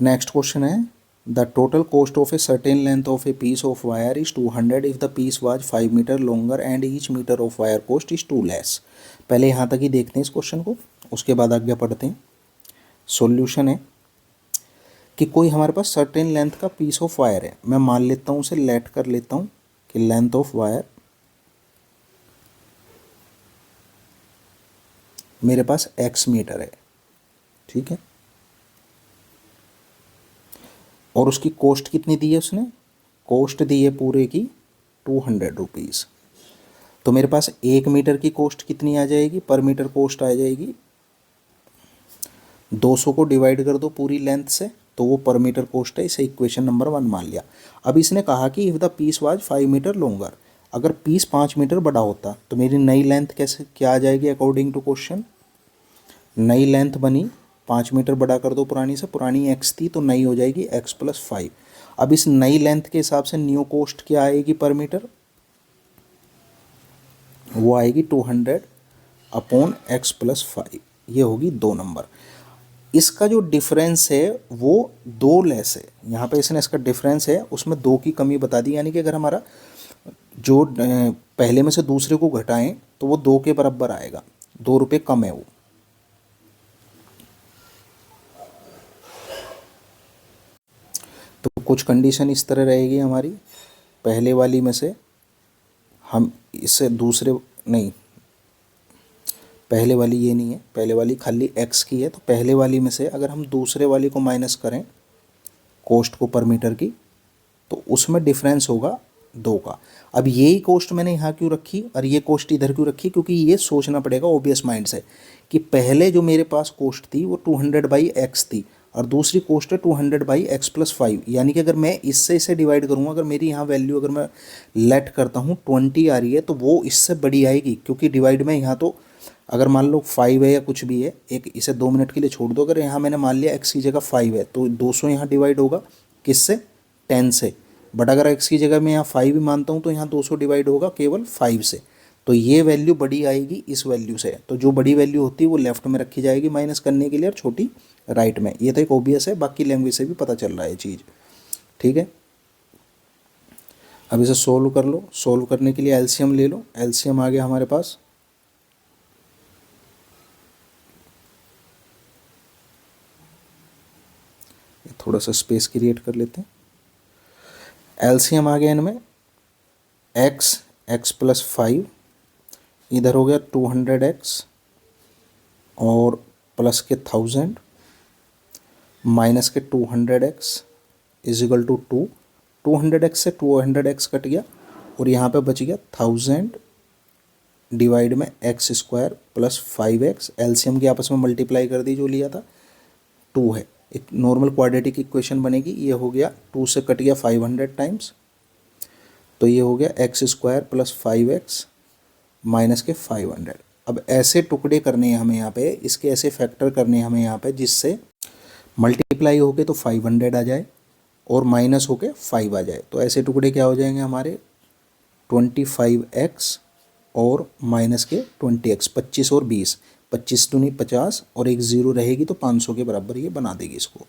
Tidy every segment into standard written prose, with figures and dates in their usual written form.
Next question है the total cost of a certain length of a piece of wire is 200 if the piece was 5 metre longer and each metre of wire cost is 2 less. पहले यहाँ तक ही देखते हैं इस question को, उसके बाद आगे पढ़ते हैं। सॉल्यूशन है कि कोई हमारे पास सर्टेन लेंथ का पीस ऑफ वायर है, मैं मान लेता हूँ उसे लेट कर लेता हूँ कि लेंथ ऑफ वायर मेरे पास x मीटर है, ठीक है, और उसकी कॉस्ट कितनी दी है उसने, कॉस्ट दी है पूरे की 200 रुपीज़। तो मेरे पास 1 मीटर की कॉस्ट कितनी आ जाएगी, पर मीटर कॉस्ट आ जाएगी 200 को डिवाइड कर दो पूरी लेंथ से, तो वो पर मीटर कॉस्ट है। इसे इक्वेशन नंबर 1 मान लिया। अब इसने कहा कि if the piece was 5 metre longer, अगर पीस 5 मीटर बड़ा होता तो मेरी नई लेंथ कैसे क्या आ जाएगी अकॉर्डिंग टू क्वेश्चन। नई लेंथ बनी 5 मीटर बड़ा कर दो पुरानी से, पुरानी x थी तो नई हो जाएगी x + 5। अब इस नई लेंथ के हिसाब से न्यू कॉस्ट क्या आएगी पर मीटर, वो आएगी 200 अपॉन x + 5, ये होगी 2 नंबर। इसका जो डिफरेंस है वो 2 लेस है, यहाँ पे इसने इसका डिफरेंस है उसमें 2 की कमी बता दी, यानी कि अगर हमारा जो पहले में से दूसरे को घटाएं तो वो 2 के बराबर आएगा, 2 रुपये कम है वो। तो कुछ कंडीशन इस तरह रहेगी हमारी, पहले वाली में से हम इससे दूसरे नहीं, पहले वाली ये नहीं है, पहले वाली खाली x की है, तो पहले वाली में से अगर हम दूसरे वाली को माइनस करें कॉस्ट को पर मीटर की, तो उसमें डिफरेंस होगा 2 का। अब यही कॉस्ट मैंने यहाँ क्यों रखी और ये कॉस्ट इधर क्यों रखी, क्योंकि ये सोचना पड़ेगा ओबियस माइंड से कि पहले जो मेरे पास कॉस्ट थी वो 200/x थी और दूसरी कॉस्ट है 200/x + 5, यानी कि अगर मैं इससे इसे डिवाइड करूँगा, अगर मेरी यहाँ वैल्यू अगर मैं लेट करता हूँ 20 आ रही है तो वो इससे बड़ी आएगी, क्योंकि डिवाइड में यहाँ तो अगर मान लो 5 है या कुछ भी है, एक इसे 2 मिनट के लिए छोड़ दो, अगर यहाँ मैंने मान लिया x की जगह 5 है तो 200 यहाँ डिवाइड होगा किससे, 10 से, बट अगर x की जगह मैं यहाँ 5 भी मानता हूँ तो यहाँ 200 डिवाइड होगा केवल 5 से, तो ये वैल्यू बड़ी आएगी इस वैल्यू से। तो जो बड़ी वैल्यू होती है वो लेफ्ट में रखी जाएगी माइनस करने के लिए और छोटी राइट में। ये तो एक ओबियस है, बाकी लैंग्वेज से भी पता चल रहा है चीज़, ठीक है। अब इसे सोल्व कर लो, सोल्व करने के लिए एलसीएम ले लो, एलसीएम आ गया हमारे पास, थोड़ा सा स्पेस क्रिएट कर लेते हैं। एलसीएम आ गया इनमें x + 5, इधर हो गया 200x और प्लस के 1000 माइनस के 200x इजिकल टू 2, 200x से 200x कट गया और यहाँ पे बच गया 1000 डिवाइड में x² + 5x, एलसीएम की आपस में मल्टीप्लाई कर दी, जो लिया था 2 है, एक नॉर्मल क्वाड्रेटिक इक्वेशन बनेगी। ये हो गया 2 से कट गया 500 टाइम्स, तो ये हो गया x² + 5x माइनस के 500। अब ऐसे टुकड़े करने हैं हमें यहाँ पे, इसके ऐसे फैक्टर करने हैं हमें यहाँ पे जिससे मल्टीप्लाई होके तो 500 आ जाए और माइनस होके 5 आ जाए। तो ऐसे टुकड़े क्या हो जाएंगे हमारे 25x और माइनस के 20x, 25 और 20, 25 दूनी 50 और एक 0 रहेगी तो 500 के बराबर ये बना देगी इसको।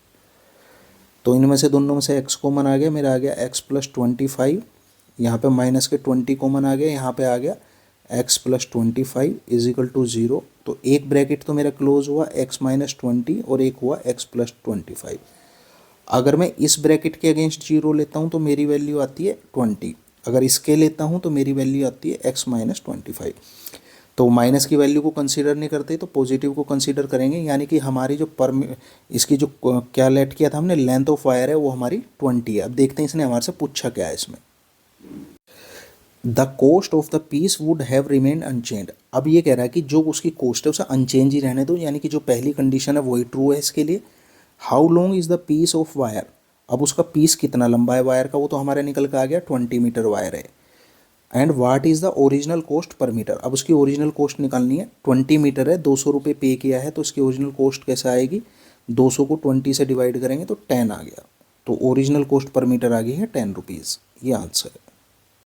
तो इनमें से दोनों में से x कॉमन आ गया, मेरा आ गया x + 25, यहाँ पे माइनस के 20 कॉमन आ गया, यहाँ पे आ गया x + 25 इजिकल टू 0। तो एक ब्रैकेट तो मेरा क्लोज हुआ x - 20 और एक हुआ x + 25। अगर मैं इस ब्रैकेट के अगेंस्ट 0 लेता हूँ तो मेरी वैल्यू आती है 20, अगर इसके लेता हूँ तो मेरी वैल्यू आती है x - 25। तो माइनस की वैल्यू को कंसीडर नहीं करते तो पॉजिटिव को कंसीडर करेंगे, यानी कि हमारी जो इसकी जो क्या लेट किया था हमने, लेंथ ऑफ वायर है वो हमारी 20 है। अब देखते हैं इसने हमारे से पूछा क्या है इसमें। The cost of the piece would have remain unchanged. अब ये कह रहा है कि जो उसकी कॉस्ट है उसे अनचेंज ही रहने दो, यानी कि जो पहली कंडीशन है वही ट्रू है इसके लिए। How long is the piece of wire, अब उसका पीस कितना लंबा है वायर का, वो तो हमारे निकल के आ गया 20 मीटर वायर है। And what is the original cost per metre, अब उसकी ओरिजिनल कॉस्ट निकालनी है। 20 मीटर है, 200 रुपये पे किया है, तो उसकी ओरिजिनल कॉस्ट कैसे आएगी, 200 को 20 से डिवाइड करेंगे तो 10 आ गया, तो ओरिजिनल कॉस्ट पर मीटर आ गई है 10 रुपीज़, ये आंसर है।